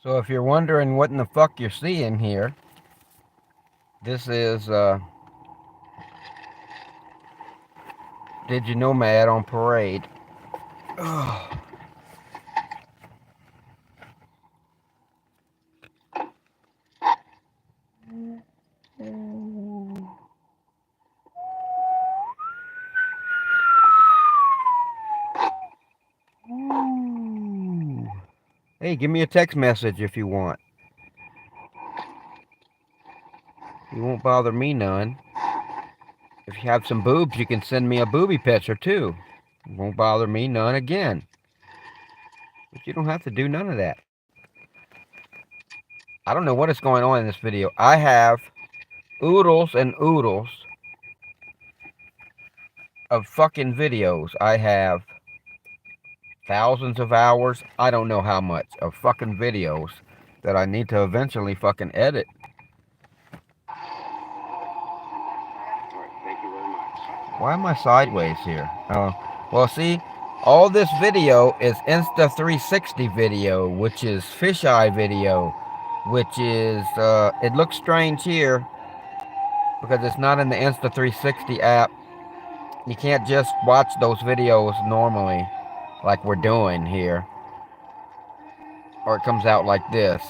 So if you're wondering what in the fuck you're seeing here, this is Did You Know Mad on parade. Ugh. Hey, give me a text message if you want. You won't bother me none. If you have some boobs, you can send me a booby picture too. It won't bother me none again. But you don't have to do none of that. I don't know what is going on in this video. I have oodles and oodles of fucking videos. I have thousands of hours, I don't know how much, of fucking videos that I need to eventually fucking edit. Why am I sideways here? Oh, well, see, all this video is Insta360 video, which is fisheye video, which is, it looks strange here because it's not in the Insta360 app. You can't just watch those videos normally like we're doing here, or it comes out like this.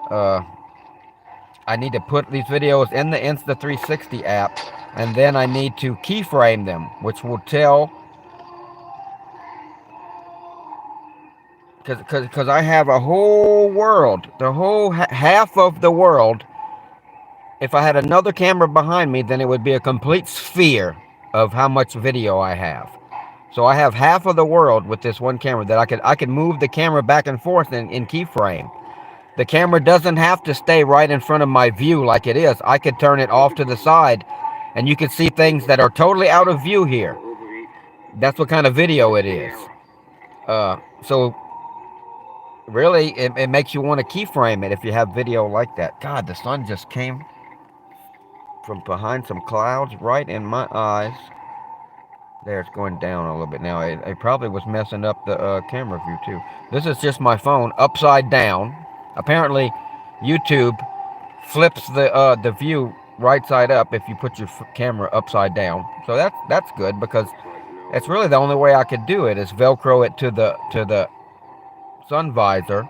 I need to put these videos in the Insta360 app, and then I need to keyframe them, which will tell, because I have a whole world, the whole half of the world. If I had another camera behind me, then it would be a complete sphere of how much video I have. So I have half of the world with this one camera that I could move the camera back and forth in keyframe. The camera doesn't have to stay right in front of my view like it is. I could turn it off to the side, and you can see things that are totally out of view here. That's what kind of video it is. So really, it makes you want to keyframe it if you have video like that. God, the sun just came from behind some clouds right in my eyes. There, it's going down a little bit now. It probably was messing up the camera view too. This is just my phone upside down. Apparently, YouTube flips the view right side up if you put your camera upside down. So that's good, because it's really the only way I could do it is Velcro it to the sun visor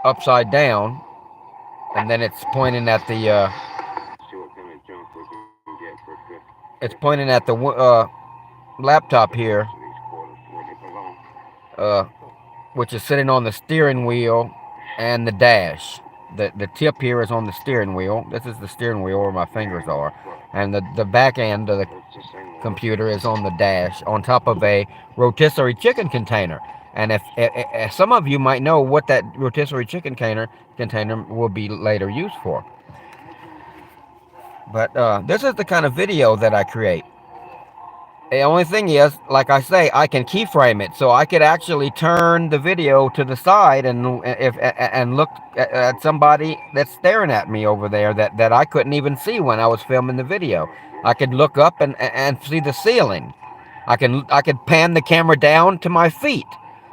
upside down, and then it's pointing at the laptop here, which is sitting on the steering wheel and the dash. The tip here is on the steering wheel. This is the steering wheel where my fingers are. And the back end of the computer is on the dash, on top of a rotisserie chicken container. And if some of you might know what that rotisserie chicken container will be later used for. But this is the kind of video that I create. The only thing is, like I say, I can keyframe it, so I could actually turn the video to the side and look at somebody that's staring at me over there that I couldn't even see when I was filming the video. I could look up and see the ceiling. I could pan the camera down to my feet.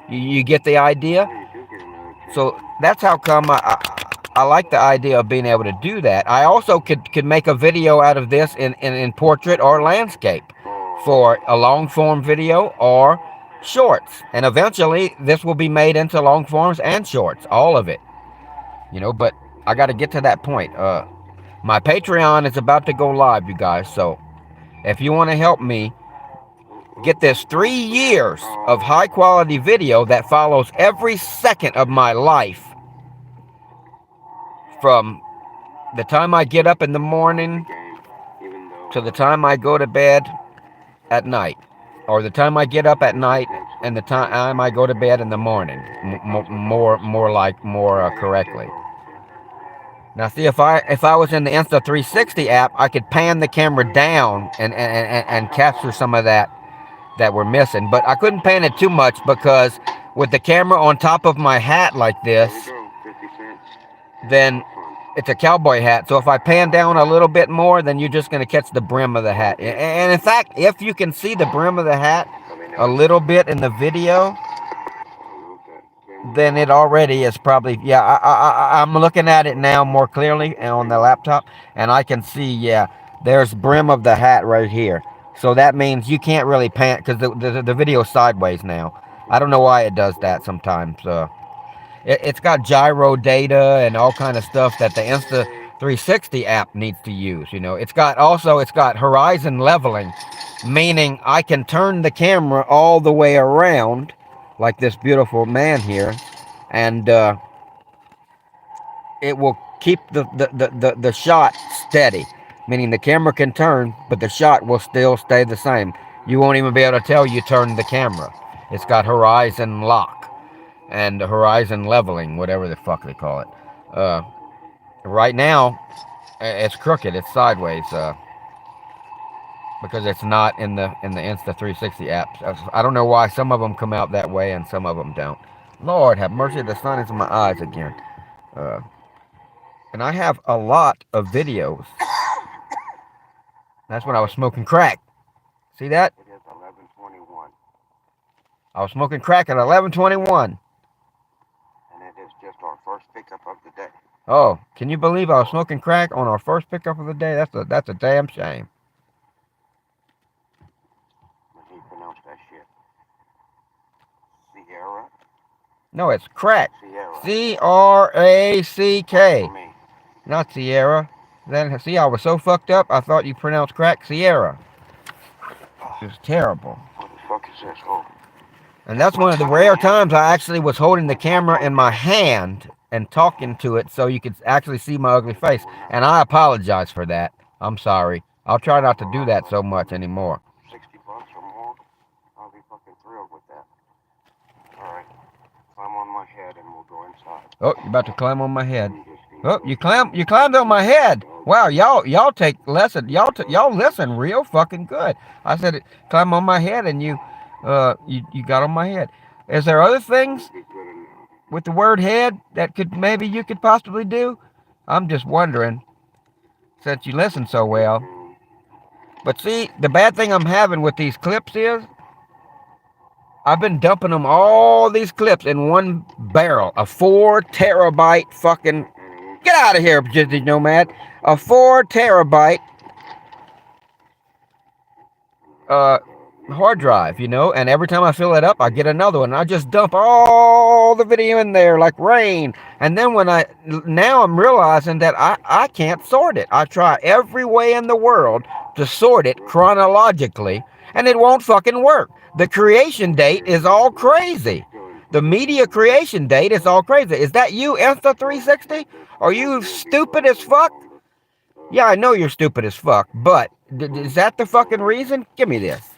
You get the idea? So that's how come I like the idea of being able to do that. I also could make a video out of this in portrait or landscape, for a long form video or shorts, and eventually this will be made into long forms and shorts, all of it, but I got to get to that point. My Patreon is about to go live, you guys, so if you want to help me get this 3 years of high quality video that follows every second of my life, from the time I get up in the morning to the time I go to bed at night, or the time I get up at night and the time I go to bed in the morning, more correctly. Now see, if I was in the Insta360 app, I could pan the camera down and capture some of that we're missing, but I couldn't pan it too much, because with the camera on top of my hat like this, then it's a cowboy hat. So if I pan down a little bit more, then you're just going to catch the brim of the hat. And in fact, if you can see the brim of the hat a little bit in the video, then it already is probably, yeah, I'm looking at it now more clearly on the laptop, and I can see, yeah, there's brim of the hat right here. So that means you can't really pan, because the video's sideways now. I don't know why it does that sometimes. It's got gyro data and all kind of stuff that the Insta360 app needs to use. You know, it's got horizon leveling, meaning I can turn the camera all the way around, like this beautiful man here, and it will keep the shot steady, meaning the camera can turn, but the shot will still stay the same. You won't even be able to tell you turned the camera. It's got horizon lock and horizon leveling, whatever the fuck they call it. Right now, it's crooked. It's sideways because it's not in the Insta360 app. I don't know why some of them come out that way and some of them don't. Lord have mercy, the sun is in my eyes again. And I have a lot of videos. That's when I was smoking crack. See that? It is 11:21. I was smoking crack at 11:21. And it is just our first pickup of the day. Oh, can you believe I was smoking crack on our first pickup of the day? That's a damn shame. When he pronounced that shit. Sierra? No, it's crack. Sierra. C-R-A-C-K. For me. Not Sierra. Then see, I was so fucked up, I thought you pronounced crack Sierra. It was terrible. What the fuck is this? Oh. And that's one of the rare times I actually was holding the camera in my hand and talking to it so you could actually see my ugly face. And I apologize for that. I'm sorry. I'll try not to do that so much anymore. $60 or more? I'll be fucking thrilled with that. Alright. Climb on my head and we'll go inside. Oh, you're about to climb on my head. Oh, you climbed on my head. Wow, y'all take lesson. Y'all listen real fucking good. I said climb on my head and you got on my head. Is there other things with the word head that maybe you could possibly do? I'm just wondering, since you listen so well. But see, the bad thing I'm having with these clips is I've been dumping them, all these clips, in one barrel. A 4 terabyte fucking... Get out of here, Jizzy Nomad. A 4 terabyte hard drive, you know, and every time I fill it up, I get another one. And I just dump all the video in there like rain. And then now I'm realizing that I can't sort it. I try every way in the world to sort it chronologically, and it won't fucking work. The creation date is all crazy. The media creation date is all crazy. Is that you, Insta360? Are you stupid as fuck? Yeah, I know you're stupid as fuck, but is that the fucking reason? Give me this.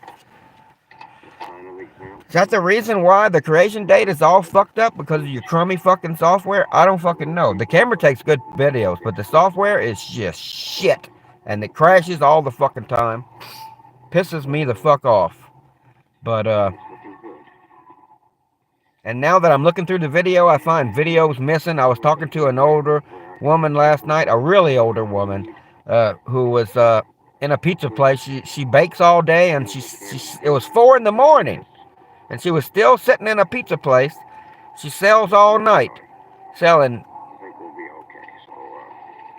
Is that the reason why the creation date is all fucked up? Because of your crummy fucking software? I don't fucking know. The camera takes good videos, but the software is just shit. And it crashes all the fucking time. Pisses me the fuck off. But, and now that I'm looking through the video, I find videos missing. I was talking to an older woman last night, a really older woman, who was in a pizza place. She bakes all day, and it was 4 in the morning, and she was still sitting in a pizza place. She sells all night, selling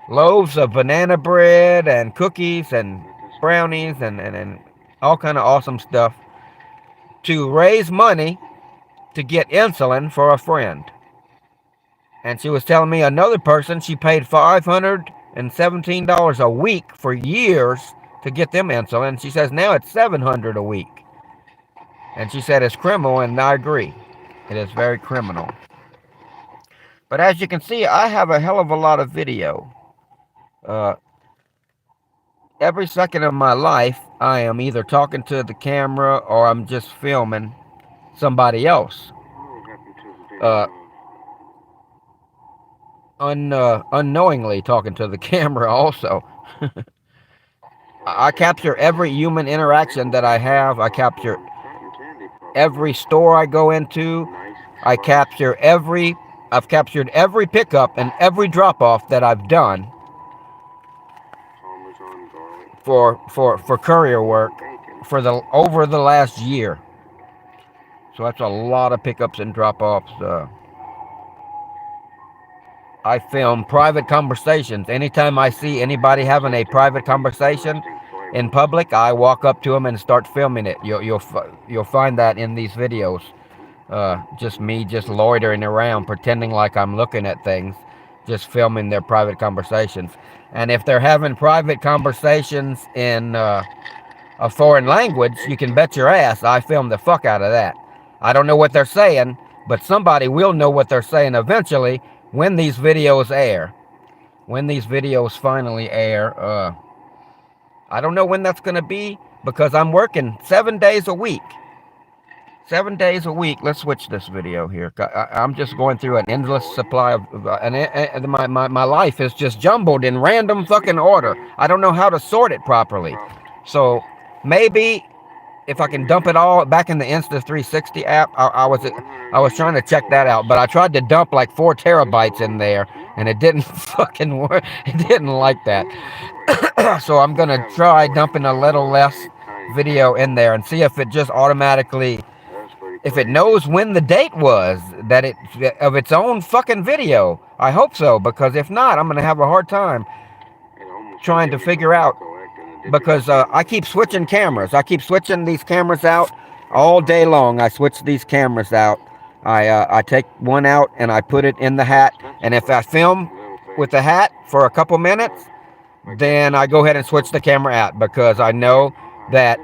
loaves of banana bread and cookies and brownies and all kind of awesome stuff to raise money to get insulin for a friend. And she was telling me another person, she paid $517 a week for years to get them insulin. She says now it's $700 a week. And she said it's criminal, and I agree. It is very criminal. But as you can see, I have a hell of a lot of video. Every second of my life, I am either talking to the camera or I'm just filming somebody else. Unknowingly talking to the camera also. I capture every human interaction that I have. I capture every store I go into. I've captured every pickup and every drop-off that I've done for courier work over the last year. So that's a lot of pickups and drop-offs. I film private conversations. Anytime I see anybody having a private conversation in public, I walk up to them and start filming it. You'll find that in these videos. Just me just loitering around, pretending like I'm looking at things, just filming their private conversations. And if they're having private conversations in a foreign language, you can bet your ass I film the fuck out of that. I don't know what they're saying, but somebody will know what they're saying eventually when these videos air. When these videos finally air, I don't know when that's going to be because I'm working 7 days a week. 7 days a week. Let's switch this video here. I'm just going through an endless supply of, my life is just jumbled in random fucking order. I don't know how to sort it properly. So maybe if I can dump it all back in the Insta360 app, I was trying to check that out, but I tried to dump like 4 terabytes in there, and it didn't fucking work. It didn't like that. So I'm gonna try dumping a little less video in there and see if it just automatically, if it knows when the date was that it of its own fucking video. I hope so, because if not, I'm gonna have a hard time trying to figure out, because I keep switching cameras. I keep switching these cameras out all day long. I switch these cameras out. I take one out and I put it in the hat, and if I film with the hat for a couple minutes, then I go ahead and switch the camera out, because I know that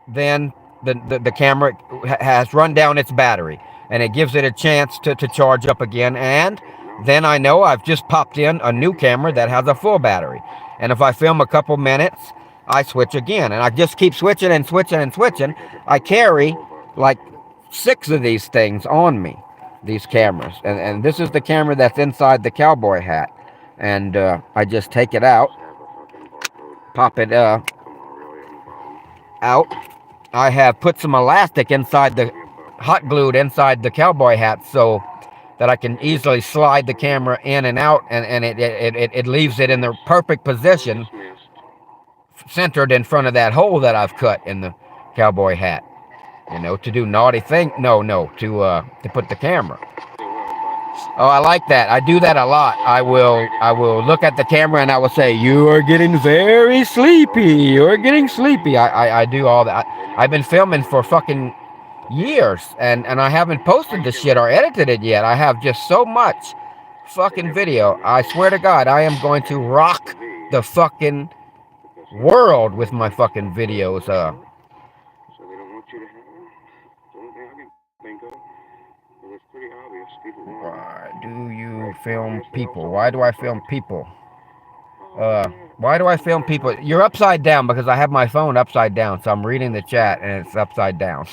then the camera has run down its battery, and it gives it a chance to charge up again, and then I know I've just popped in a new camera that has a full battery. And if I film a couple minutes, I switch again, and I just keep switching and switching and switching. I carry like 6 of these things on me, these cameras, and this is the camera that's inside the cowboy hat, and I just take it out, pop it out. I have put some elastic inside the, hot glued inside the cowboy hat, so that I can easily slide the camera in and out, and it leaves it in the perfect position, centered in front of that hole that I've cut in the cowboy hat. You know, to do naughty thing. No, to put the camera. Oh, I like that. I do that a lot. I will look at the camera and I will say, "You are getting very sleepy. You're getting sleepy." I do all that. I've been filming for fucking years, and I haven't posted the shit or edited it yet. I have just so much fucking video. I swear to God, I am going to rock the fucking world with my fucking videos. So they don't want you to have them. So the only thing I can think of, and it's pretty obvious, people want Why do you film people? Why do I film people? Why do I film people? You're upside down because I have my phone upside down, so I'm reading the chat and it's upside down.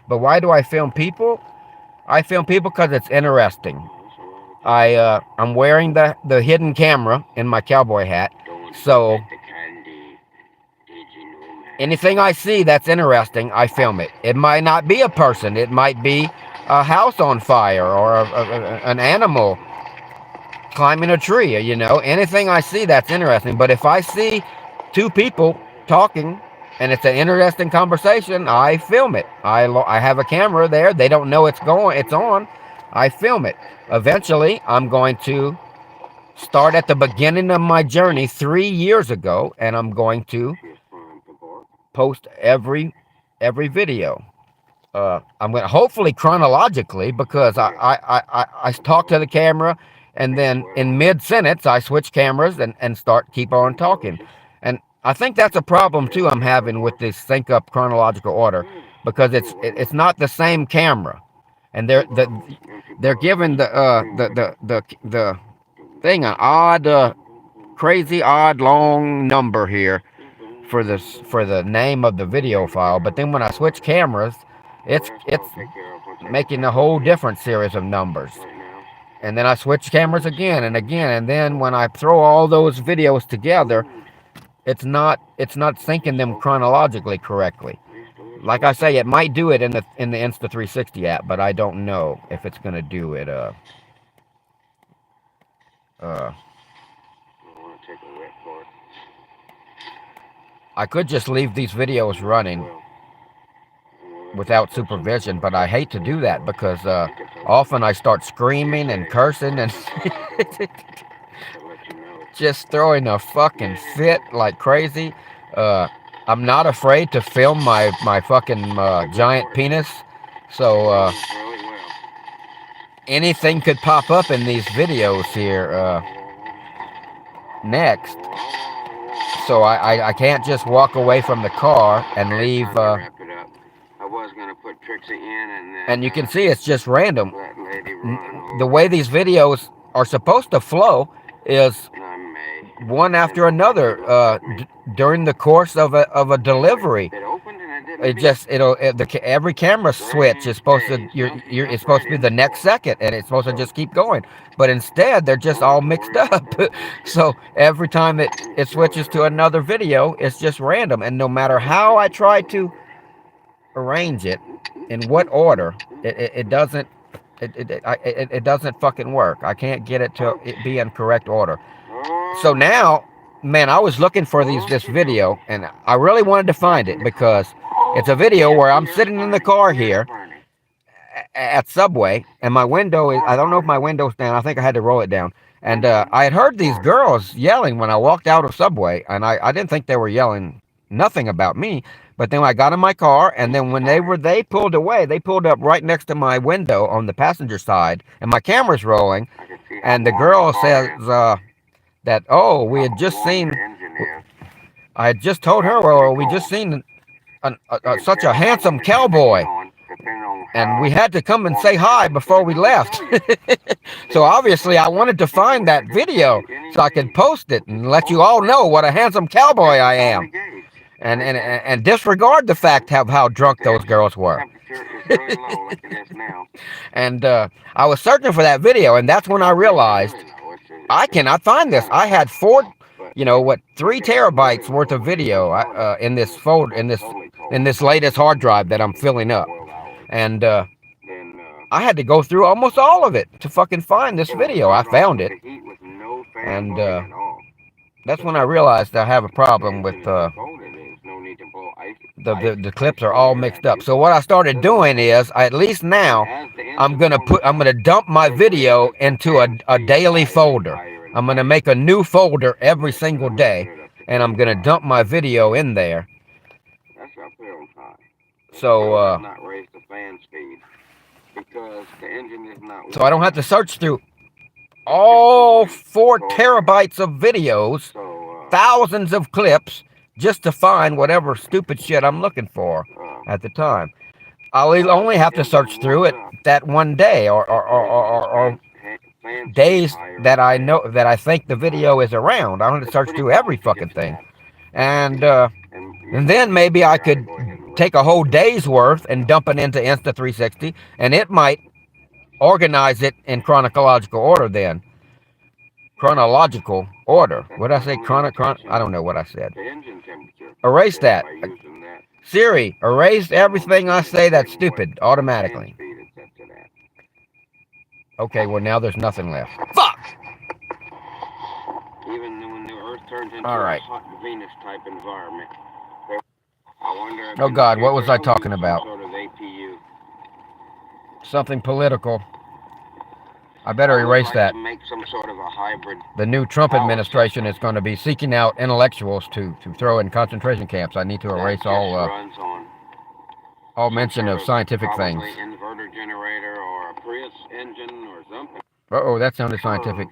But why do I film people? I film people because it's interesting. I'm wearing the hidden camera in my cowboy hat, so anything I see that's interesting, I film it. It might not be a person. It might be a house on fire, or an animal climbing a tree, you know. Anything I see that's interesting. But if I see 2 people talking and it's an interesting conversation, I film it. I have a camera there. They don't know it's on. I film it. Eventually, I'm going to start at the beginning of my journey 3 years ago, and I'm going to post every video. I'm going to, hopefully chronologically, because I talk to the camera, and then in mid-sentence I switch cameras and keep on talking. And I think that's a problem too I'm having with this sync up chronological order, because it's not the same camera, and they're giving the thing an odd, crazy odd long number here for the name of the video file. But then when I switch cameras, it's making a whole different series of numbers. And then I switch cameras again and again, and then when I throw all those videos together, it's not syncing them chronologically correctly. Like I say, it might do it in the Insta360 app, but I don't know if it's gonna do it. I could just leave these videos running, without supervision, but I hate to do that because often I start screaming and cursing and just throwing a fucking fit like crazy. I'm not afraid to film my fucking giant penis, so anything could pop up in these videos here next. So I can't just walk away from the car and leave. I was gonna put Trixie in, and then, and you can see it's just random. that lady run The way these videos are supposed to flow is one after another during the course of a delivery. It opened and it didn't. It just every camera switch is supposed to it's supposed to be the next second, and it's supposed to just keep going. But instead, they're just all mixed up. So every time it switches to another video, it's just random, and no matter how I try to arrange it in what order, it doesn't. It doesn't fucking work. I can't get it to be in correct order. So now, man, I was looking for this video, and I really wanted to find it because it's a video where I'm sitting in the car here at Subway, and my window is, I don't know if my window's down. I think I had to roll it down. And I had heard these girls yelling when I walked out of Subway, and I didn't think they were yelling nothing about me. But then I got in my car, and then when they pulled away, they pulled up right next to my window on the passenger side, and my camera's rolling, and the girl says that, oh, we had just seen, I had just told her, well, we just seen such a handsome cowboy, and we had to come and say hi before we left. So obviously I wanted to find that video so I could post it and let you all know what a handsome cowboy I am. And disregard the fact of how drunk those girls were. And I was searching for that video, and that's when I realized I cannot find this. I had 3 terabytes worth of video in this folder, in this latest hard drive that I'm filling up, and I had to go through almost all of it to fucking find this video. I found it, and that's when I realized I have a problem with the clips are all mixed up. So what I started doing is, at least now, I'm gonna dump my video into a daily folder. I'm gonna make a new folder every single day, and I'm gonna dump my video in there. So so I don't have to search through all 4 terabytes of videos, thousands of clips, just to find whatever stupid shit I'm looking for at the time. I'll only have to search through it that one day, or days that I know that I think the video is around. I don't have to search through every fucking thing, and then maybe I could take a whole day's worth and dump it into Insta360, and it might organize it in chronological order then. Chronological order. What did I say? I don't know what I said. Erase that. Siri, erase everything I say that's stupid automatically. Okay, well now there's nothing left. Fuck! Even when the Earth turns into a hot Venus type environment. Oh God, what was I talking about? Something political. I better erase that. Make some sort of a hybrid. The new Trump administration is going to be seeking out intellectuals to throw in concentration camps. I need to erase all mention of scientific things. Inverter generator or a Prius engine or something. Uh-oh, that sounded scientific.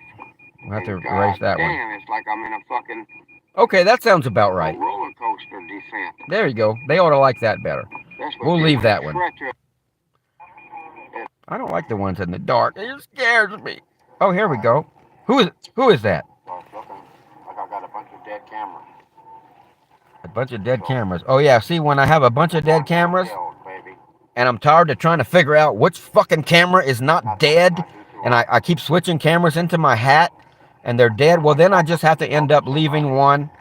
We'll have to erase that one. Damn, it's like I'm in a fucking Okay, that sounds about right. roller coaster descent. There you go. They ought to like that better. We'll leave that one. I don't like the ones in the dark. It scares me. Oh, here we go. Who is that? Like I got a bunch of dead cameras. A bunch of dead cameras. Oh yeah, see, when I have a bunch of dead cameras and I'm tired of trying to figure out which fucking camera is not dead, and I keep switching cameras into my hat and they're dead, well then I just have to end up leaving one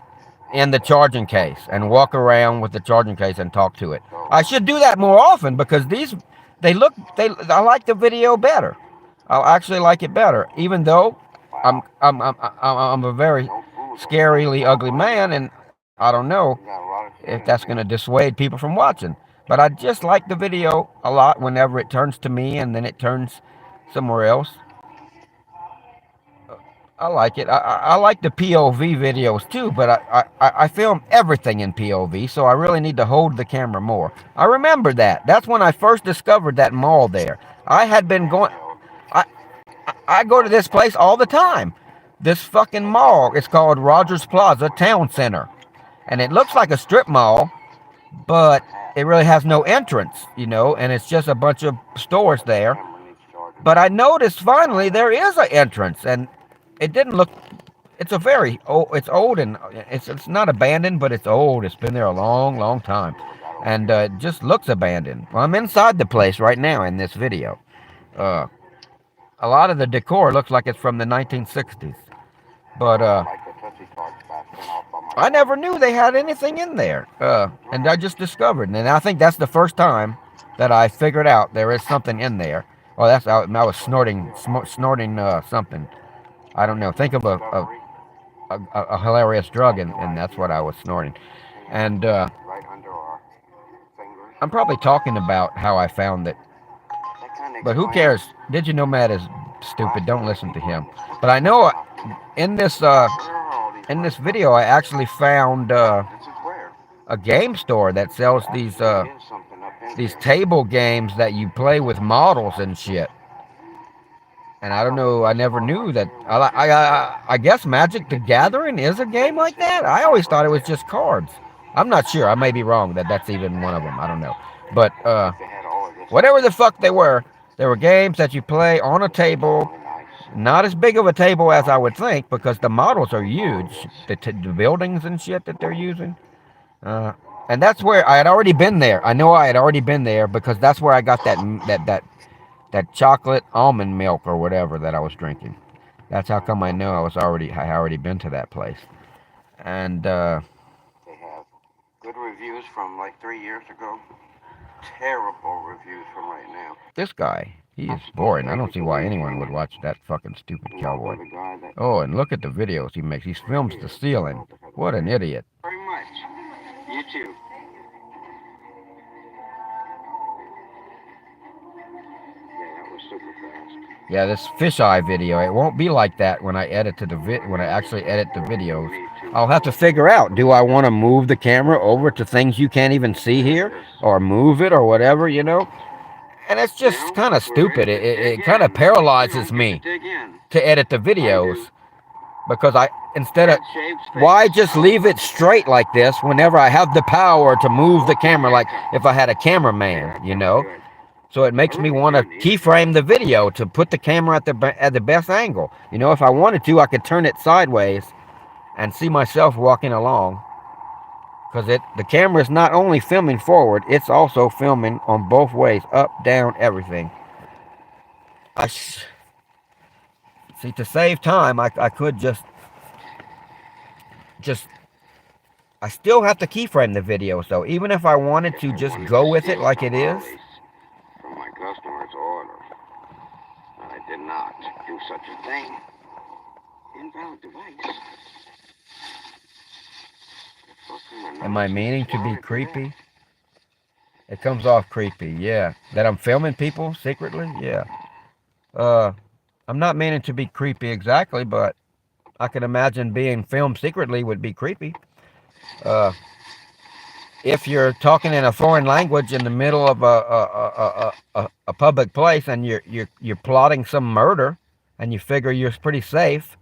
in the charging case and walk around with the charging case and talk to it. I should do that more often because I like the video better. I'll actually like it better, even though I'm a very scarily ugly man, and I don't know if that's going to dissuade people from watching. But I just like the video a lot whenever it turns to me and then it turns somewhere else. I like it. I like the POV videos too, but I film everything in POV, so I really need to hold the camera more. I remember that. That's when I first discovered that mall there. I had been going. I I go to this place all the time. This fucking mall. It's called Rogers Plaza Town Center, and it looks like a strip mall, but it really has no entrance, you know, and it's just a bunch of stores there. But I noticed finally there is an entrance, and it didn't look. It's a very old. It's old and it's not abandoned, but it's old. It's been there a long, long time, and it just looks abandoned. Well, I'm inside the place right now in this video. Uh, a lot of the decor looks like it's from the 1960s, but I never knew they had anything in there, and I just discovered, and I think that's the first time that I figured out there is something in there. Oh, I was snorting something. I don't know. Think of a hilarious drug, and that's what I was snorting. And I'm probably talking about how I found it, but who cares? Did you know Matt is stupid? Don't listen to him. But I know in this video I actually found a game store that sells these table games that you play with models and shit. And I don't know, I never knew that. I guess Magic the Gathering is a game like that? I always thought it was just cards. I'm not sure. I may be wrong that that's even one of them. I don't know. But whatever the fuck they were games that you play on a table. Not as big of a table as I would think because the models are huge. The buildings and shit that they're using. And that's where I had already been there. I know I had already been there because that's where I got that chocolate almond milk or whatever that I was drinking. That's how come I know I already been to that place. And they have good reviews from like 3 years ago. Terrible reviews from right now. This guy, he is boring. I don't see why anyone would watch that fucking stupid cowboy. Oh, and look at the videos he makes. He films the ceiling. What an idiot. Very much. You too. Yeah, this fisheye video, it won't be like that when I when I actually edit the videos. I'll have to figure out, do I want to move the camera over to things you can't even see here? Or move it or whatever, you know? And it's just kind of stupid. It kind of paralyzes me to edit the videos. Because why just leave it straight like this whenever I have the power to move the camera like if I had a cameraman, you know? So it makes me want to keyframe the video to put the camera at the best angle. You know, if I wanted to, I could turn it sideways and see myself walking along. Because the camera is not only filming forward, it's also filming on both ways, up, down, everything. See, to save time, I could just I still have to keyframe the video, so even if I wanted to just go with it like it is. From my customer's order. I did not do such a thing. Invalid device. Am I meaning to be creepy? It comes off creepy, yeah. That I'm filming people secretly, yeah. I'm not meaning to be creepy exactly, but I can imagine being filmed secretly would be creepy. If you're talking in a foreign language in the middle of a public place and you're plotting some murder and you figure you're pretty safe,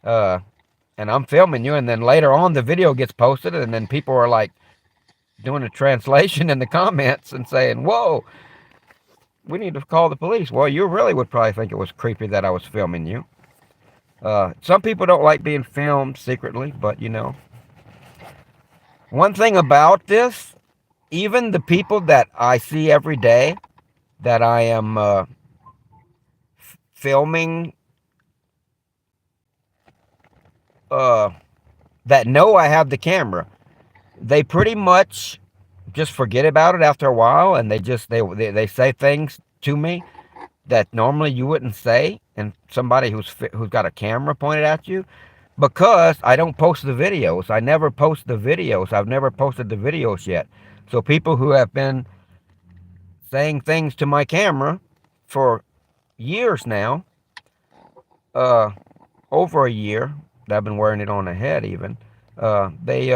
and I'm filming you, and then later on the video gets posted, and then people are like doing a translation in the comments and saying, "Whoa, we need to call the police." Well, you really would probably think it was creepy that I was filming you. Some people don't like being filmed secretly, but you know. One thing about this, even the people that I see every day that I am filming, that know I have the camera, they pretty much just forget about it after a while, and they say things to me that normally you wouldn't say, and somebody who's got a camera pointed at you, because I don't post the videos. I never post the videos. I've never posted the videos yet. So people who have been saying things to my camera for years now, over a year, I've been wearing it on the head even, they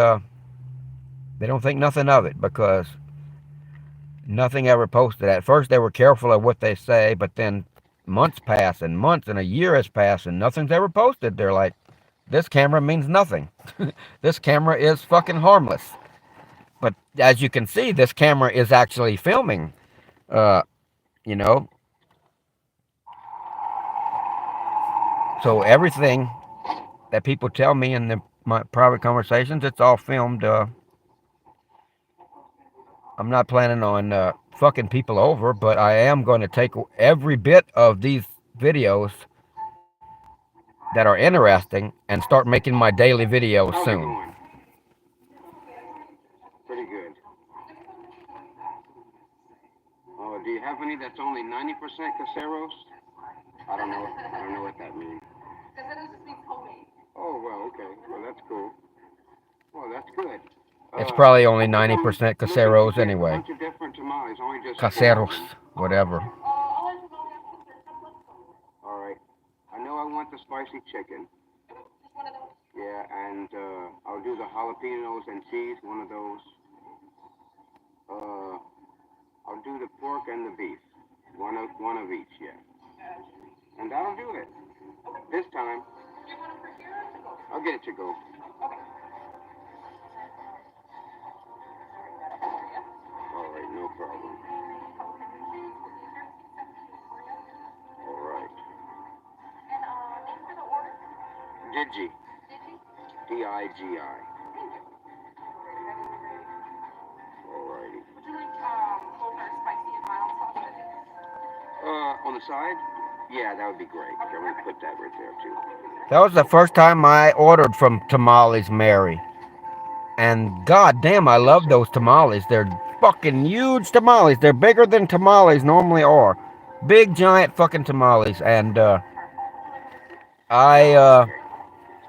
don't think nothing of it because nothing ever posted. At first they were careful of what they say, but then months pass and months and a year has passed and nothing's ever posted. They're like, this camera means nothing. This camera is fucking harmless. But as you can see, this camera is actually filming, you know. So everything that people tell me in my private conversations, it's all filmed. I'm not planning on fucking people over, but I am going to take every bit of these videos that are interesting and start making my daily videos How's it soon. going? Pretty good. Oh, do you have any that's only 90% caseros? I don't know what that means. Because it just means homemade. Oh, well, okay. Well, that's cool. Well, that's good. It's probably only 90% caseros anyway. A bunch of different tamales, only just Caseros, whatever. All right. I know I want the spicy chicken. Just one of those? Yeah, and I'll do the jalapenos and cheese, one of those. I'll do the pork and the beef. One of each, yeah. And that'll do it. This time. Do you want it for here or to go? I'll get it to go. Okay. All right, no problem. All right. And name for the order? Digi. Digi? D-I-G-I. All righty. Would you like both our spicy and mild sauce? On the side? Yeah, that would be great. Okay, I'm gonna put that right there too. That was the first time I ordered from 𝕯𝖏𝖼𝖙. And goddamn, I love those tamales. They're fucking huge tamales. They're bigger than tamales normally are. Big, giant fucking tamales. And I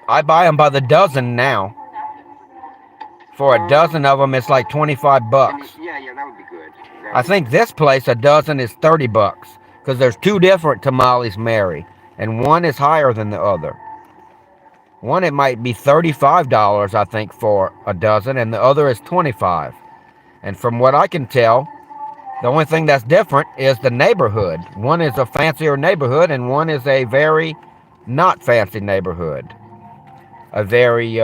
buy them by the dozen now. For a dozen of them, it's like 25 bucks. Yeah, that would be good. I think this place, a dozen is 30 bucks. Because there's two different 𝕯𝖏𝖼𝖙. And one is higher than the other. One, it might be $35, I think, for a dozen, and the other is 25. And from what I can tell, the only thing that's different is the neighborhood. One is a fancier neighborhood, and one is a very not fancy neighborhood. A very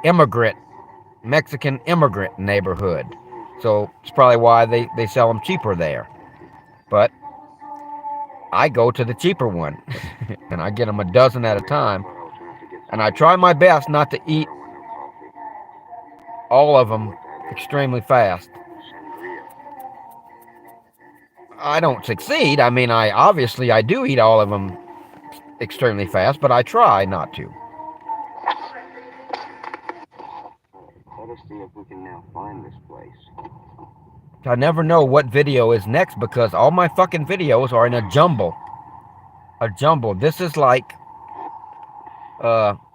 immigrant, Mexican immigrant neighborhood. So it's probably why they sell them cheaper there. But I go to the cheaper one, and I get them a dozen at a time, and I try my best not to eat all of them extremely fast. I don't succeed. I mean, I do eat all of them extremely fast, but I try not to. Let us see if we can now find this place. I never know what video is next because all my fucking videos are in a jumble. This is like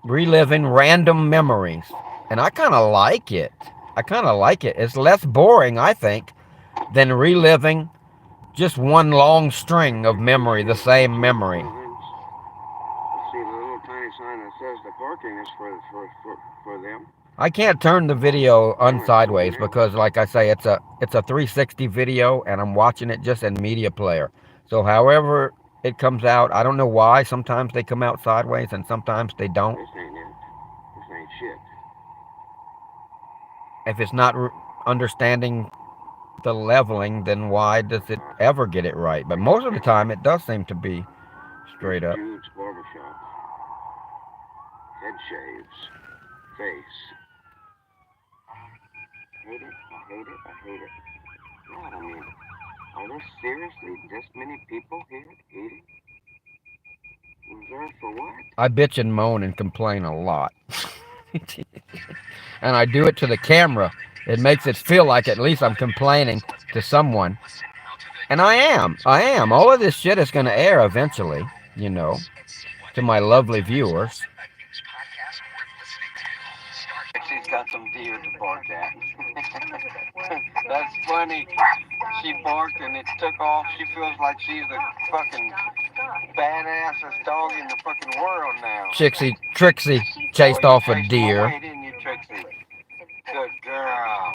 reliving random memories. And I kind of like it. It's less boring, I think, than reliving just one long string of memory, the same memory. Let's see the little tiny sign that says the parking is for them. I can't turn the video unsideways because, like I say, it's a 360 video, and I'm watching it just in media player. So however it comes out, I don't know why. Sometimes they come out sideways, and sometimes they don't. This ain't it. This ain't shit. If it's not understanding the leveling, then why does it ever get it right? But most of the time, it does seem to be straight up. Jude's barbershop. Head shaves. Face. I hate it. God, I mean, are there seriously this many people here eating? Reserved for what? I bitch and moan and complain a lot. And I do it to the camera. It makes it feel like at least I'm complaining to someone. And I am. All of this shit is going to air eventually, you know, to my lovely viewers. some deer to bark at. That's funny. She barked and it took off. She feels like she's the fucking badassest dog in the fucking world now. Trixie chased off a deer. Away, didn't you, Trixie? Good girl.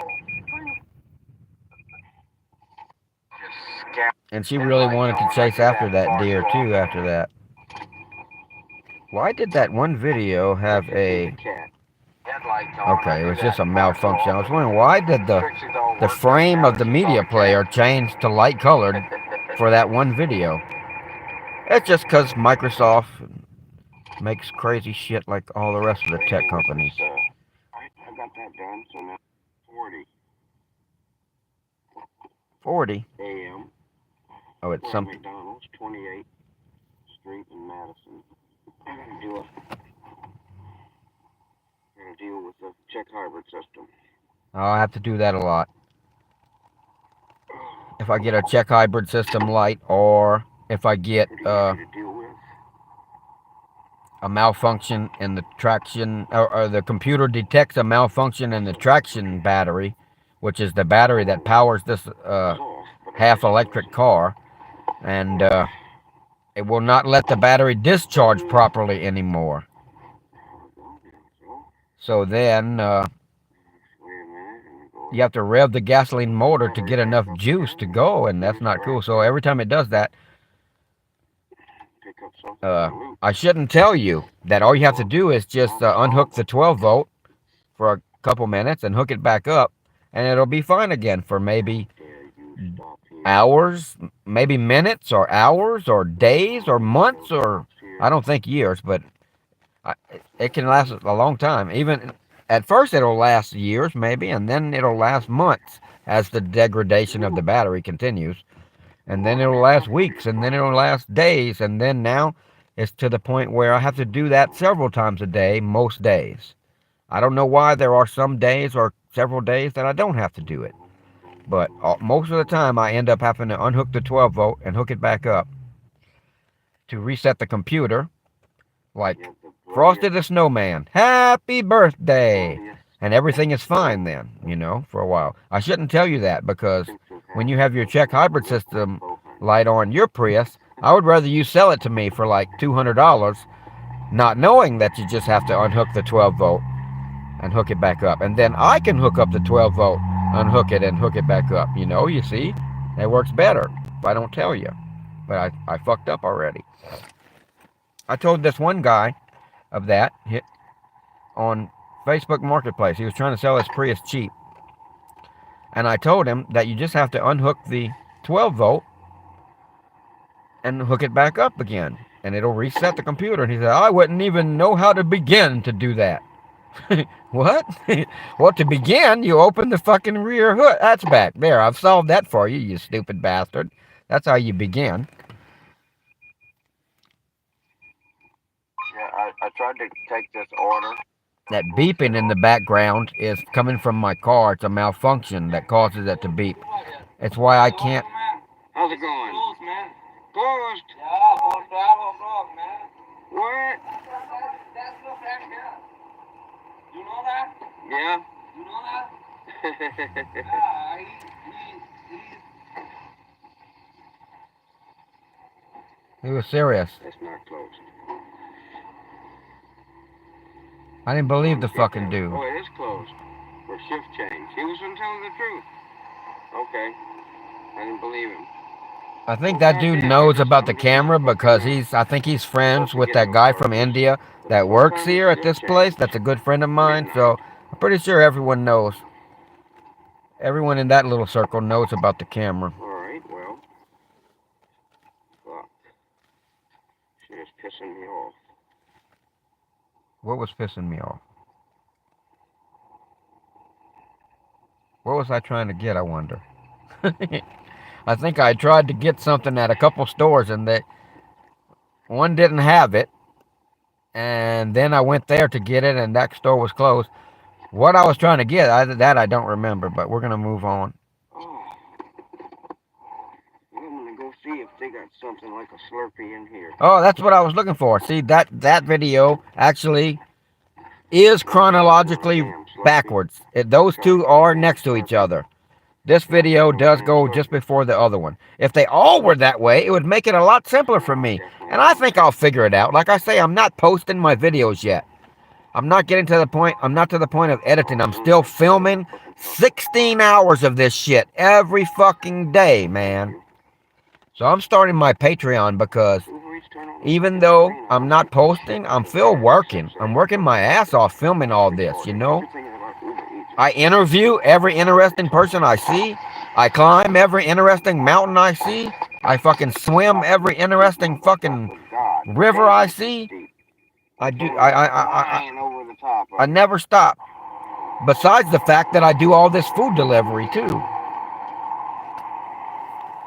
And she really wanted to chase after that deer too after that. Why did that one video have a... Okay, it was just a malfunction. I was wondering, why did the frame of the media player change to light colored for that one video? It's just because Microsoft makes crazy shit like all the rest of the tech companies. I got that done, so now 40 a.m. Oh, it's something. McDonald's, 28th Street in Madison. I gotta deal with the check hybrid system. I have to do that a lot. If I get a check hybrid system light, or if I get a malfunction in the traction, or the computer detects a malfunction in the traction battery, which is the battery that powers this half electric car, and it will not let the battery discharge properly anymore. So then you have to rev the gasoline motor to get enough juice to go, and that's not cool. So every time it does that, I shouldn't tell you that. All you have to do is just unhook the 12 volt for a couple minutes and hook it back up, and it'll be fine again for maybe hours, maybe minutes or hours or days or months, or I don't think years, but it can last a long time. Even at first it'll last years maybe, and then it'll last months as the degradation of the battery continues, and then it'll last weeks, and then it'll last days, and then now it's to the point where I have to do that several times a day, most days. I don't know why. There are some days or several days that I don't have to do it, but most of the time I end up having to unhook the 12 volt and hook it back up to reset the computer, like Frosty the Snowman, happy birthday, and everything is fine then, you know, for a while. I shouldn't tell you that, because when you have your check hybrid system light on your Prius, I would rather you sell it to me for like $200, not knowing that you just have to unhook the 12 volt and hook it back up, and then I can hook up the 12 volt, unhook it, and hook it back up. You know, you see, that works better if I don't tell you. But I fucked up already. I told this one guy of that on Facebook Marketplace. He was trying to sell his Prius cheap, and I told him that you just have to unhook the 12 volt and hook it back up again, and it'll reset the computer. And he said, I wouldn't even know how to begin to do that. What? Well, to begin, you open the fucking rear hood. That's back there. I've solved that for you, you stupid bastard. That's how you begin. Yeah, I tried to take this order. That beeping in the background is coming from my car. It's a malfunction that causes it to beep. It's why I can't... How's it going? Closed, man. Closed? Yeah, for travel blog, man. What? That's no fact here. You know that? Yeah. You know that? Yeah, He was serious. It's not closed. I didn't believe the fucking dude. Oh, it is closed. For shift change. He was telling the truth. Okay. I didn't believe him. I think that dude knows about the camera because I think he's friends with that guy from India that works here at this place. That's a good friend of mine. So I'm pretty sure everyone knows. Everyone in that little circle knows about the camera. All right, well. Fuck. She is pissing me off. What was pissing me off? What was I trying to get, I wonder? I think I tried to get something at a couple stores, and one didn't have it. And then I went there to get it, and that store was closed. What I was trying to get, I don't remember, but we're going to move on. Oh. I'm going to go see if they got something like a Slurpee in here. Oh, that's what I was looking for. See, that video actually is chronologically backwards. Those two are next to each other. This video does go just before the other one. If they all were that way, it would make it a lot simpler for me. And I think I'll figure it out. Like I say, I'm not posting my videos yet. I'm not getting to the point. I'm not to the point of editing. I'm still filming 16 hours of this shit every fucking day, man. So I'm starting my Patreon because even though I'm not posting, I'm still working. I'm working my ass off filming all this, you know? I interview every interesting person I see. I climb every interesting mountain I see. I fucking swim every interesting fucking river I see. I never stop. Besides the fact that I do all this food delivery too.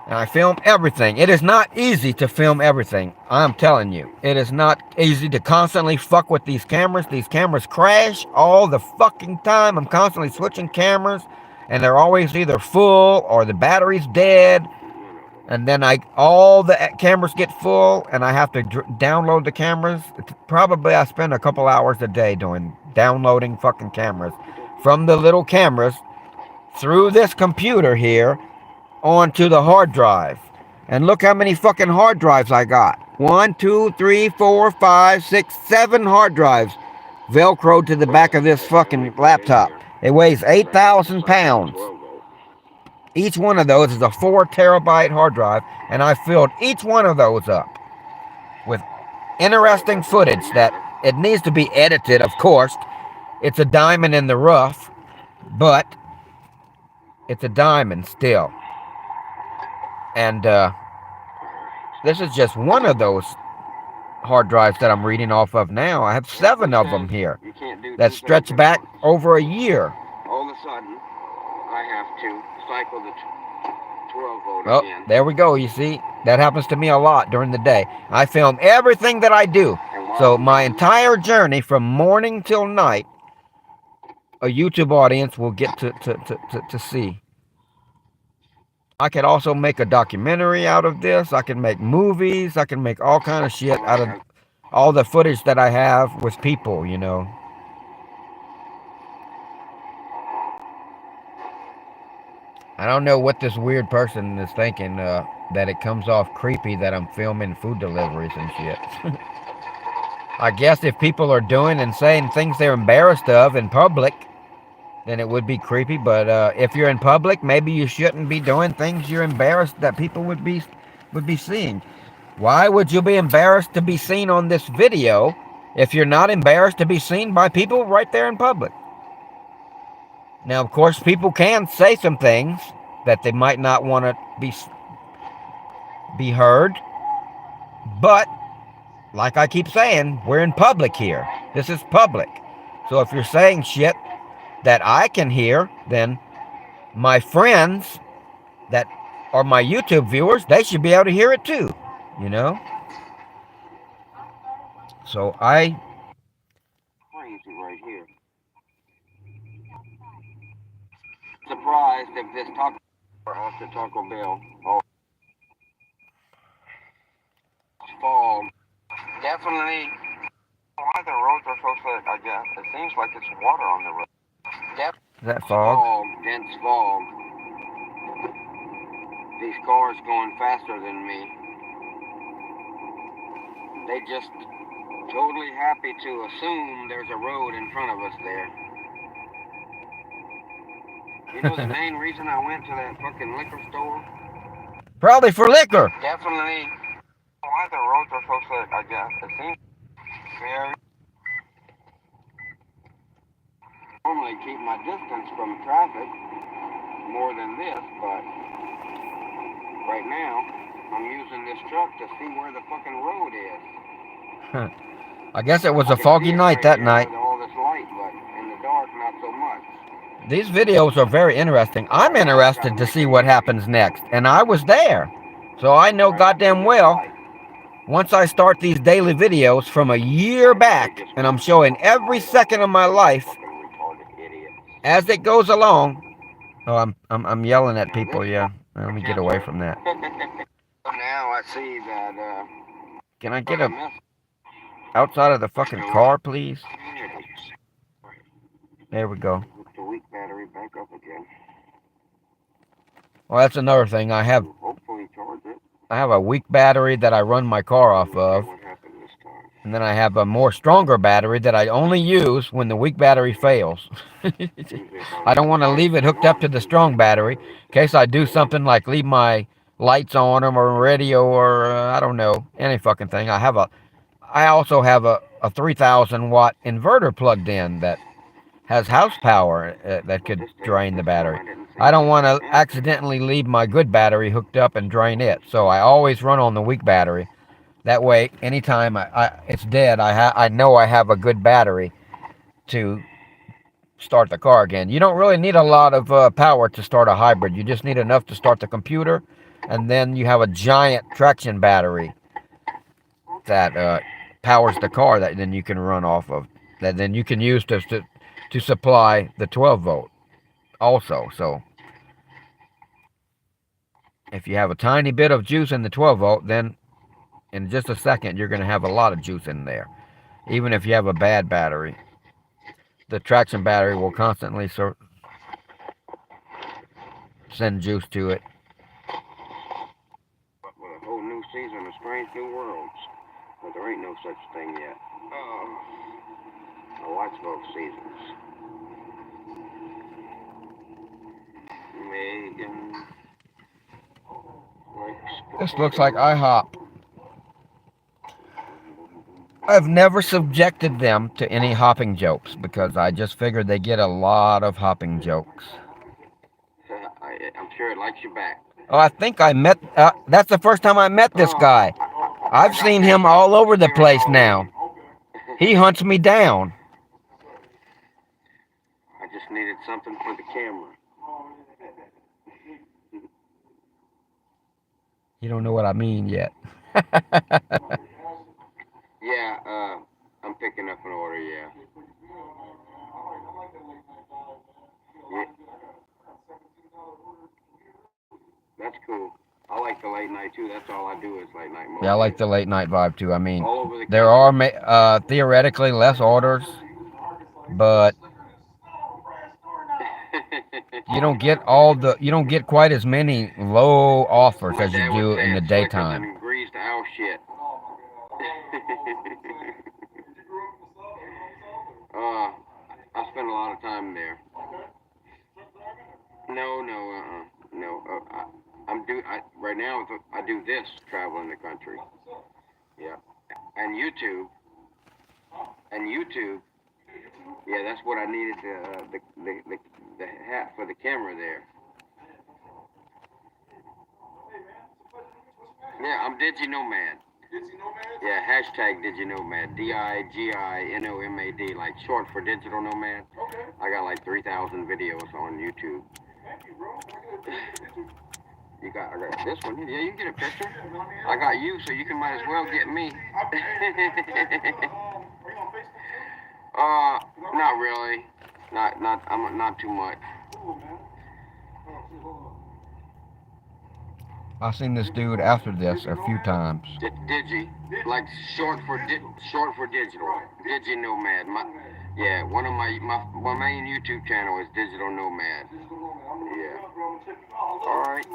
And I film everything. It is not easy to film everything. I'm telling you. It is not easy to constantly fuck with these cameras. These cameras crash all the fucking time. I'm constantly switching cameras. And they're always either full or the battery's dead. And then all the cameras get full and I have to download the cameras. Probably I spend a couple hours a day downloading fucking cameras. From the little cameras through this computer here onto the hard drive. And look how many fucking hard drives I got. 1, 2, 3, 4, 5, 6, 7 hard drives velcroed to the back of this fucking laptop. It weighs 8,000 pounds. Each one of those is a 4 terabyte hard drive, and I filled each one of those up with interesting footage that it needs to be edited, of course. It's a diamond in the rough, but it's a diamond still. And this is just one of those hard drives that I'm reading off of now. I have 7 of them here that stretch back over a year. All of a sudden, I have to cycle the 12 volt again. Oh, there we go. You see, that happens to me a lot during the day. I film everything that I do. So my entire journey from morning till night, a YouTube audience will get to see. I could also make a documentary out of this. I can make movies. I can make all kind of shit out of all the footage that I have with people, you know. I don't know what this weird person is thinking, that it comes off creepy that I'm filming food deliveries and shit. I guess if people are doing and saying things they're embarrassed of in public, then it would be creepy. But if you're in public, maybe you shouldn't be doing things you're embarrassed that people would be seeing. Why would you be embarrassed to be seen on this video if you're not embarrassed to be seen by people right there in public? Now, of course, people can say some things that they might not want to be heard. But, like I keep saying, we're in public here. This is public. So if you're saying shit that I can hear, then my friends that are my YouTube viewers, they should be able to hear it too, you know? So crazy right here. Surprised if this taco after Taco Bell. Oh, fog. Definitely. Why the roads are so thick? I guess it seems like it's water on the road. Is that fog? Dense fog. These cars going faster than me. They just totally happy to assume there's a road in front of us there. You know the main reason I went to that fucking liquor store? Probably for liquor. Definitely. Why the roads are so thick, I guess. It seems very... Normally keep my distance from traffic more than this, but right now I'm using this truck to see where the fucking road is. I guess it was a foggy night that night. All this light, but in the dark, not so much. These videos are very interesting. I'm interested to see what happens next, and I was there. So I know goddamn well, once I start these daily videos from a year back, and I'm showing every second of my life as it goes along. Oh, I'm yelling at people, yeah. Let me get away from that. Now I see that, Can I get outside of the fucking car, please? There we go. Hook the weak battery back up again. Well, that's another thing. Hopefully charge it. I have a weak battery that I run my car off of. What happened this time? And then I have a more stronger battery that I only use when the weak battery fails. I don't want to leave it hooked up to the strong battery in case I do something like leave my lights on or radio or I don't know, any fucking thing. I also have a 3,000 watt inverter plugged in that has house power that could drain the battery. I don't want to accidentally leave my good battery hooked up and drain it. So I always run on the weak battery. That way, anytime it's dead, I know I have a good battery to start the car again. You don't really need a lot of power to start a hybrid. You just need enough to start the computer, and then you have a giant traction battery that powers the car that then you can run off of. That then you can use to supply the 12 volt also. So if you have a tiny bit of juice in the 12 volt, then in just a second, you're going to have a lot of juice in there. Even if you have a bad battery, the traction battery will constantly send juice to it. With a whole new season of strange new worlds. But there ain't no such thing yet. I watch both seasons. Megan. This looks like IHOP. I've never subjected them to any hopping jokes because I just figured they get a lot of hopping jokes. I'm sure it likes you back. Oh, I think I met, that's the first time I met this guy. I've seen him all over the place now. He hunts me down. I just needed something for the camera. You don't know what I mean yet. Yeah, I'm picking up an order, yeah. That's cool. I like the late night too. That's all I do is late night mode. Yeah, I like the late night vibe too. I mean, there are theoretically less orders, but you don't get quite as many low offers as you do in the daytime. Greased owl shit. I spend a lot of time there. No. Right now I do this traveling the country. Yeah, and YouTube. Yeah, that's what I needed the hat for the camera there. Yeah, I'm DigiNomad. Yeah, hashtag DigiNomad. DIGINOMAD, like short for digital nomad. Okay. I got like 3,000 videos on YouTube. Thank you, bro. I got this one. Yeah, you can get a picture. I got you, so you can might as well get me. Not really. I'm not too much. I've seen this dude after this a few times. Digi, like short for digital. DigiNomad. One of my main YouTube channel is Digital Nomad. Yeah. All right.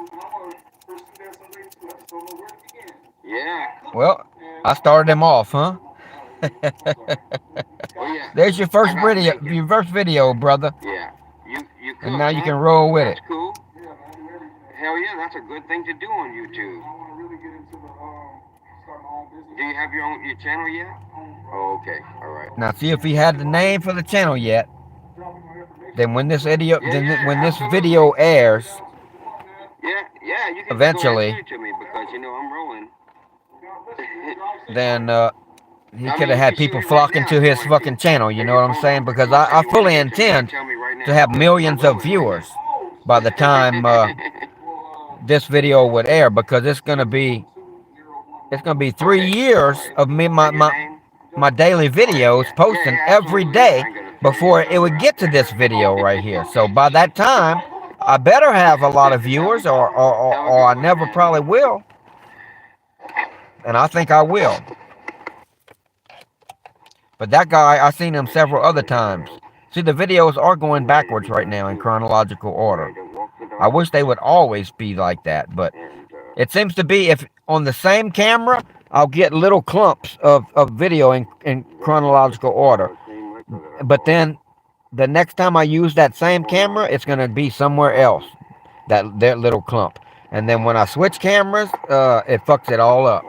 Yeah. Well, I started him off, huh? There's your first video, brother. Yeah. You cook, and now you can roll with it. That's cool. Hell yeah, that's a good thing to do on YouTube. Do you have your channel yet? Oh, okay, all right. Now see if he had the name for the channel yet. Then when this video, when this video airs, you can eventually, go ahead and send it to me because I'm rolling. Then he could have had people flocking to his fucking channel. You know what I'm saying? Because I fully intend to have millions of viewers by the time this video would air, because it's gonna be 3 years of me my daily videos posting every day before it would get to this video right here. So by that time, I better have a lot of viewers, or I never probably will. And I think I will. But that guy, I've seen him several other times. See, the videos are going backwards right now in chronological order. I wish they would always be like that, but it seems to be if on the same camera, I'll get little clumps of video in chronological order. But then the next time I use that same camera, it's going to be somewhere else, that little clump. And then when I switch cameras, it fucks it all up.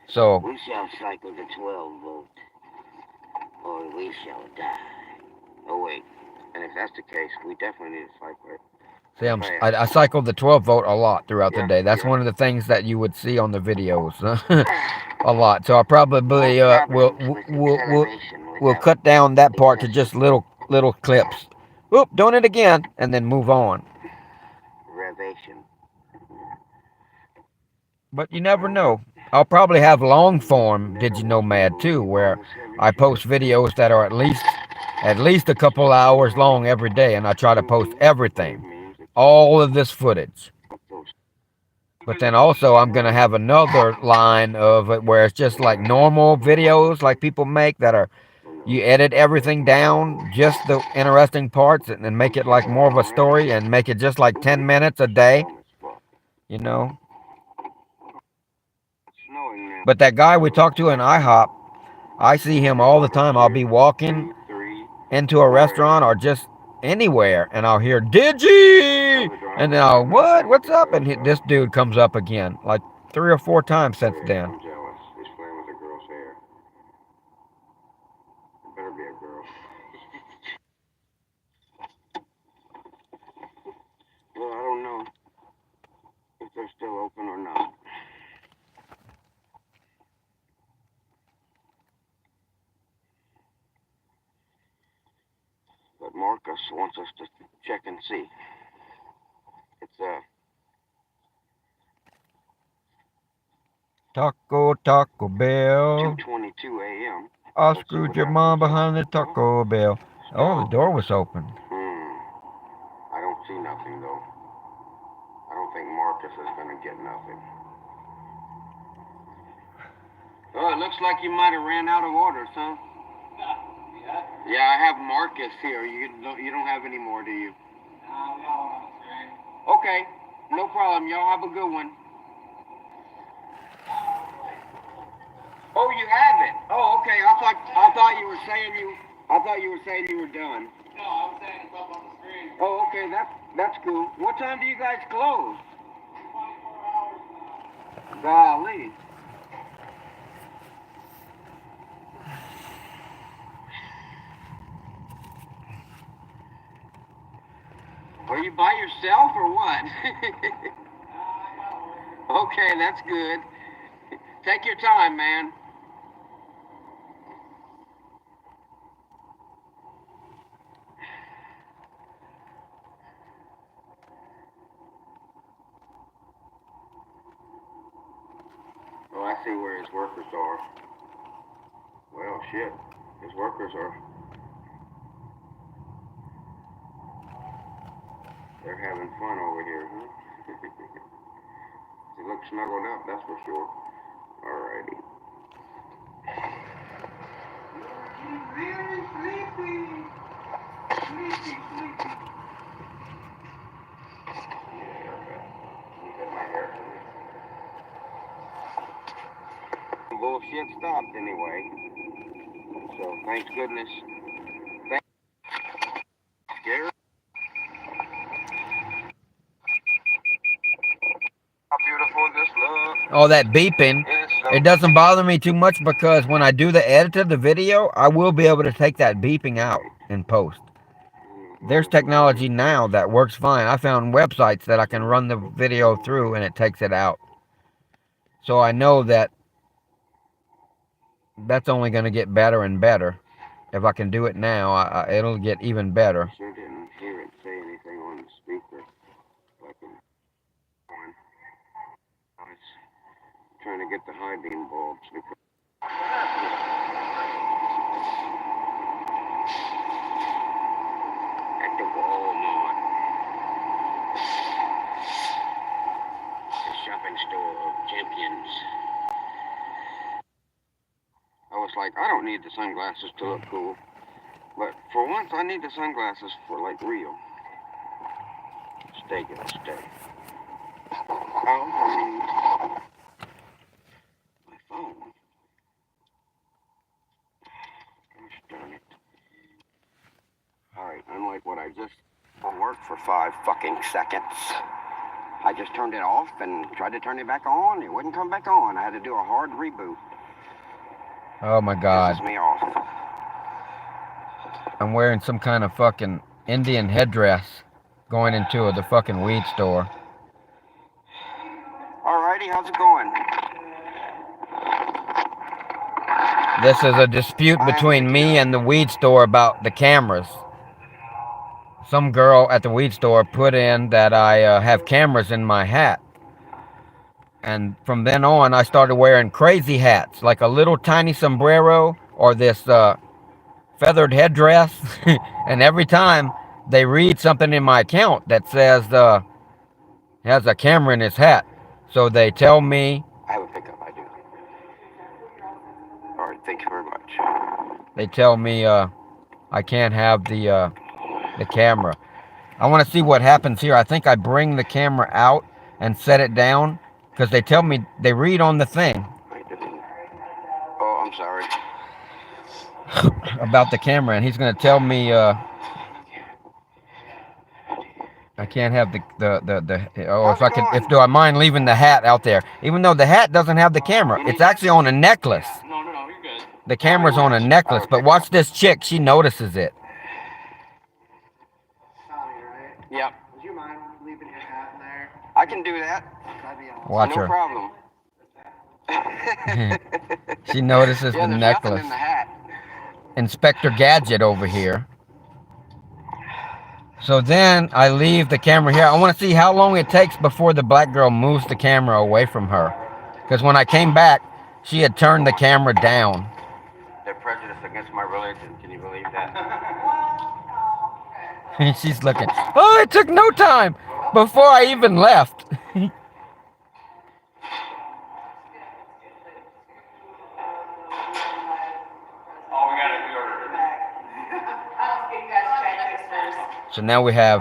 So we shall cycle the 12 volt, or we shall die. Oh, wait. And if that's the case, we definitely need to cycle it. see, I cycled the 12 volt a lot throughout the day. That's one of the things that you would see on the videos a lot. So I probably will cut down that part to just little clips. Oop, doing it again, and then move on. But you never know. I'll probably have long form Did You Know Mad too, where I post videos that are at least a couple hours long every day, and I try to post everything, all of this footage. But then also I'm gonna have another line of it where it's just like normal videos like people make that are, you edit everything down, just the interesting parts, and then make it like more of a story and make it just like 10 minutes a day, you know. But that guy we talked to in IHOP, I see him all the time. I'll be walking into a restaurant or just anywhere, and I'll hear Digi, and then I'll, what's up? And this dude comes up again, like 3 or 4 times since then. I'm jealous. He's playing with a girl's hair. It better be a girl. Well, I don't know if they're still open or not. But Marcus wants us to check and see. It's Taco Bell. 2:22 a.m. I screwed your mom behind the Taco Bell. Oh, the door was open. I don't see nothing, though. I don't think Marcus is going to get nothing. Oh, it looks like you might have ran out of orders, huh? Yeah, I have Marcus here. You don't have any more, do you? Okay, no problem. Y'all have a good one. Oh, you have it. Oh, okay. I thought you were saying you were done. No, I was saying it's up on the screen. Oh, okay. That's cool. What time do you guys close? 24 hours now. Golly. Are you by yourself or what? Okay, that's good. Take your time, man. Oh, I see where his workers are. Well, shit. His workers are... They're having fun over here, huh? They look snuggled up, that's for sure. Alrighty. You're really sleepy. Sleepy. Bullshit stopped anyway. So thanks goodness. Gary? How beautiful this looks. Oh, that beeping. It doesn't bother me too much because when I do the edit of the video, I will be able to take that beeping out in post. There's technology now that works fine. I found websites that I can run the video through and it takes it out. So I know that that's only going to get better and better. If I can do it now, it'll get even better. Sure didn't hear it say anything on the speaker. I was trying to get the high beam bulbs because at the Walmart, the shopping store of champions. I was like, I don't need the sunglasses to look cool. But for once, I need the sunglasses for, like, real. Stay, gonna stay. Oh, my phone. Gosh darn it. Alright, unlike what I just worked for 5 fucking seconds. I just turned it off and tried to turn it back on. It wouldn't come back on. I had to do a hard reboot. Oh my God. Pisses me off. I'm wearing some kind of fucking Indian headdress going into the fucking weed store. Alrighty, how's it going? This is a dispute between me and the weed store about the cameras. Some girl at the weed store put in that I have cameras in my hat. And from then on, I started wearing crazy hats, like a little tiny sombrero or this feathered headdress. And every time they read something in my account that says has a camera in his hat, so they tell me. I have a pickup, I do. Alright, thank you very much. They tell me I can't have the camera. I want to see what happens here. I think I bring the camera out and set it down because they tell me they read on the thing. Oh, I'm sorry. About the camera, and he's going to tell me I can't have if do I mind leaving the hat out there, even though the hat doesn't have the camera. It's actually on a necklace. No, you're good. The camera's on a necklace, but watch this chick. She notices it. Tommy, right? Yep. Would you mind leaving your hat in there? I can do that. That'd be awesome. Watch No her. problem. She notices the there's necklace. nothing in the hat. Inspector Gadget over here. So then I leave the camera here. I want to see how long it takes before the black girl moves the camera away from her. Because when I came back, she had turned the camera down. They're prejudiced against my religion. Can you believe that? She's looking. Oh, it took no time before I even left. So now we have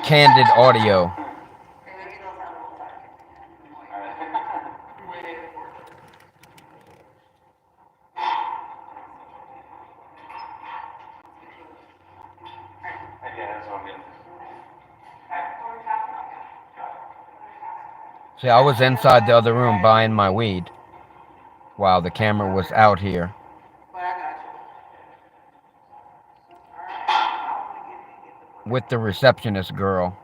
candid audio. See, I was inside the other room buying my weed while the camera was out here. With the receptionist girl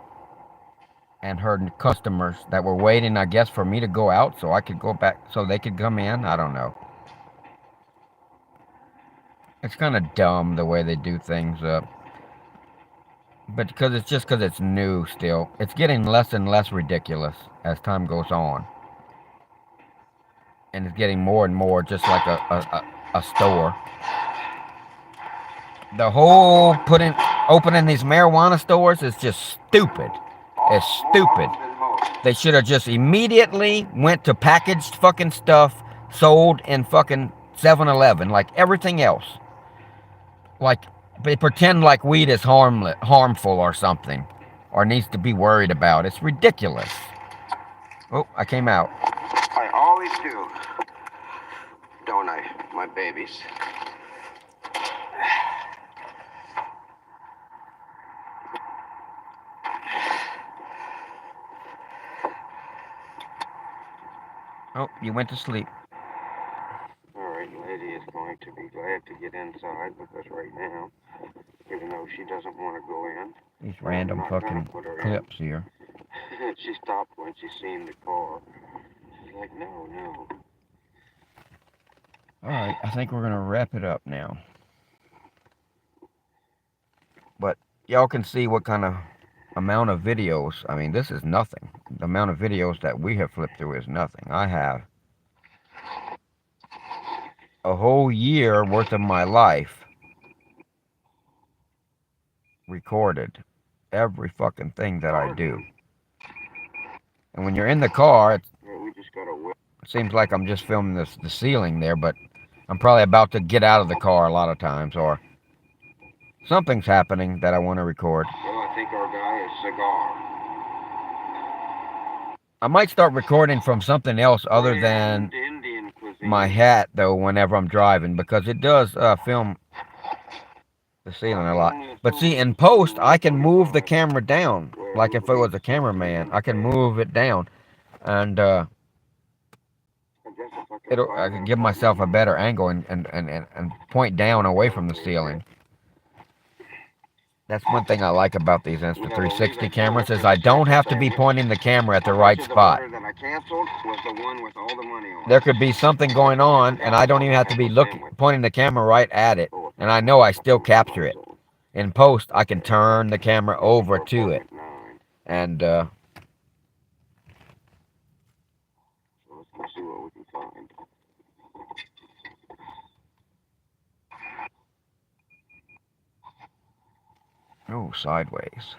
and her customers that were waiting, I guess, for me to go out so I could go back, so they could come in. I don't know. It's kind of dumb the way they do things up. But because it's new still. It's getting less and less ridiculous as time goes on. And it's getting more and more just like a store. The whole opening these marijuana stores is just stupid. It's stupid. They should have just immediately went to packaged fucking stuff sold in fucking 7-Eleven like everything else. Like they pretend like weed is harmful or something, or needs to be worried about. It's ridiculous. Oh, I came out. I always do, don't I, my babies? Oh, you went to sleep. Alright, lady is going to be glad to get inside because right now, even though she doesn't want to go in, These random fucking clips here. she stopped when she seen the car. She's like, no. Alright, I think we're going to wrap it up now. But y'all can see what kind of amount of videos. I mean, this is nothing. The amount of videos that we have flipped through is nothing. I have a whole year worth of my life recorded. Every fucking thing that I do. And when you're in the car, seems like I'm just filming the ceiling there, but I'm probably about to get out of the car a lot of times, or something's happening that I want to record. Well, I think our guy is cigar. I might start recording from something else other than Indian cuisine. my hat, though, whenever I'm driving, because it does film the ceiling a lot. But see, in post, I can move the camera down. Like if it was a cameraman, I can move it down. And I can give myself a better angle and point down away from the ceiling. That's one thing I like about these Insta360 cameras is I don't have to be pointing the camera at the right spot. There could be something going on, and I don't even have to be pointing the camera right at it, and I know I still capture it. In post, I can turn the camera over to it, and let's see what we can find. oh, sideways.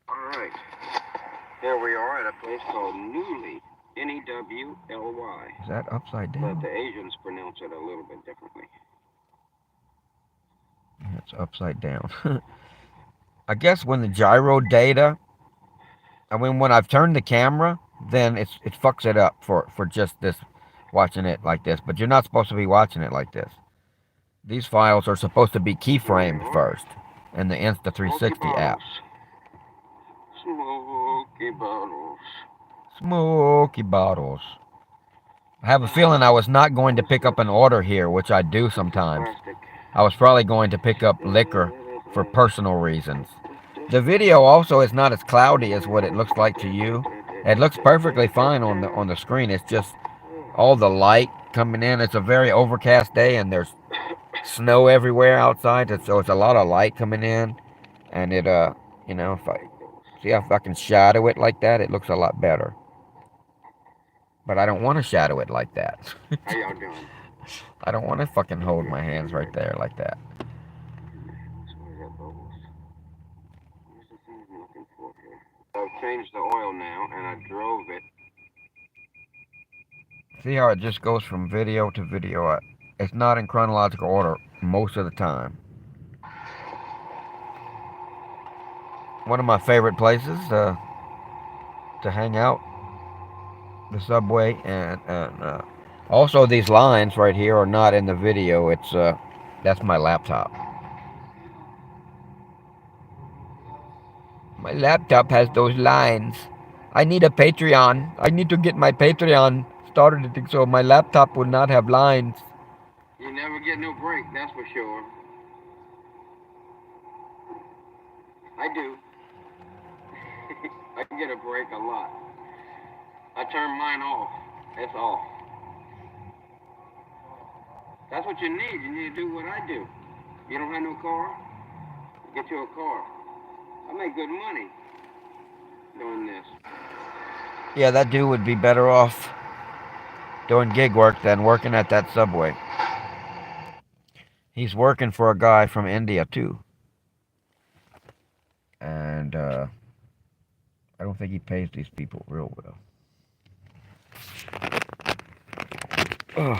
All right. Here we are at a place called Newly, N-E-W-L-Y. Is that upside But down? the Asians pronounce it a little bit differently. It's upside down. I guess when the gyro data, when I've turned the camera, then it fucks it up for just this, watching it like this. But you're not supposed to be watching it like this. These files are supposed to be keyframed first in the Insta360 app. Smoky bottles. Smoky bottles. I have a feeling I was not going to pick up an order here, which I do sometimes. I was probably going to pick up liquor for personal reasons. The video also is not as cloudy as what it looks like to you. It looks perfectly fine on the screen. It's just all the light coming in. It's a very overcast day, and there's snow everywhere outside, so it's a lot of light coming in. And it if I can shadow it like that, it looks a lot better. But I don't want to shadow it like that. How y'all doing? I don't want to fucking hold my hands right there like that. I've changed the oil now, and I drove it. See how it just goes from video to video? It's not in chronological order most of the time. One of my favorite places to hang out, the subway, and also these lines right here are not in the video. It's that's my laptop. My laptop has those lines. I need a Patreon. I need to get my Patreon started so my laptop would not have lines. You never get no break, that's for sure. I do. I get a break a lot. I turn mine off. That's off. That's what you need. You need to do what I do. You don't have no car? Get you a car. I make good money doing this. Yeah, that dude would be better off doing gig work than working at that subway. He's working for a guy from India, too. And I don't think he pays these people real well. Ugh.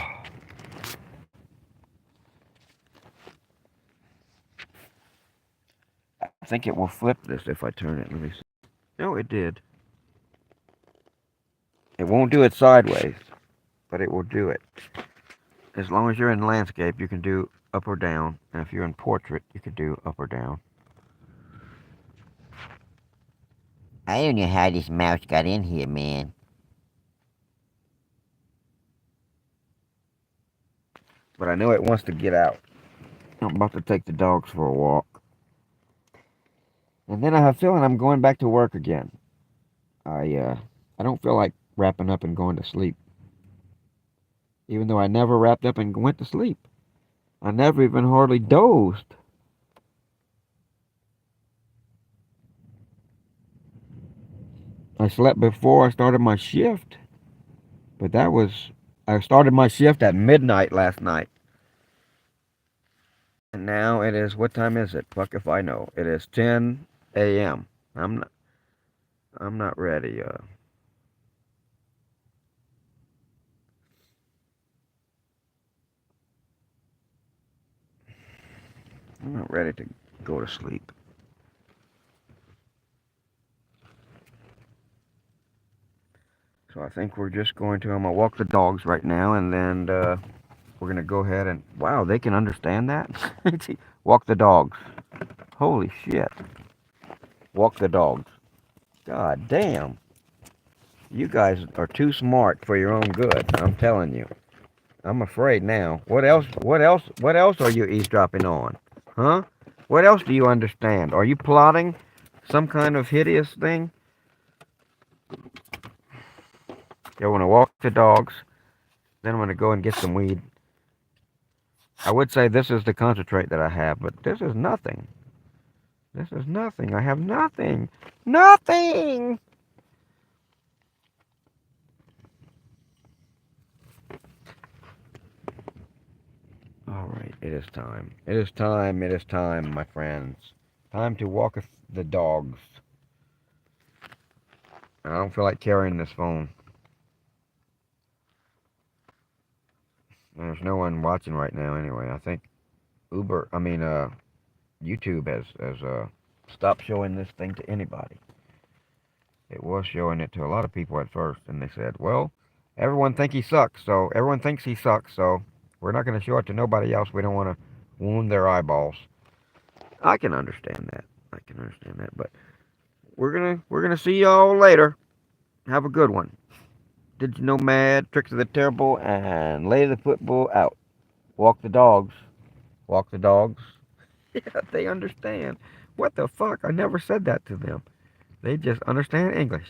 I think it will flip this if I turn it. Let me see. No, it did. It won't do it sideways, but it will do it. As long as you're in landscape, you can do up or down. And if you're in portrait, you can do up or down. I don't know how this mouse got in here, man. But I know it wants to get out. I'm about to take the dogs for a walk. And then I have a feeling I'm going back to work again. I don't feel like wrapping up and going to sleep. Even though I never wrapped up and went to sleep. I never even hardly dozed. I slept before I started my shift. But I started my shift at midnight last night. And now it is, what time is it? Fuck if I know. It is 10 a.m. I'm not ready. I'm not ready to go to sleep. So I think we're just going to, I'm going to walk the dogs right now, and then we're going to go ahead and, wow, they can understand that? Walk the dogs. Holy shit. Walk the dogs. God damn. You guys are too smart for your own good. I'm telling you. I'm afraid now. What else are you eavesdropping on? Huh? What else do you understand? Are you plotting some kind of hideous thing? You want to walk the dogs, then I'm going to go and get some weed. I would say this is the concentrate that I have, but this is nothing. This is nothing. I have nothing. Nothing! Alright, it is time. It is time. It is time, my friends. Time to walk the dogs. I don't feel like carrying this phone. There's no one watching right now anyway. I think YouTube has stopped showing this thing to anybody. It was showing it to a lot of people at first, and they said, well, everyone thinks he sucks, so we're not going to show it to nobody else. We don't want to wound their eyeballs. I can understand that. But we're gonna see y'all later. Have a good one. Did you know Mad, Tricks of the Terrible, and Lay the Football out. Walk the dogs. Walk the dogs. Yeah, they understand. What the fuck? I never said that to them. They just understand English.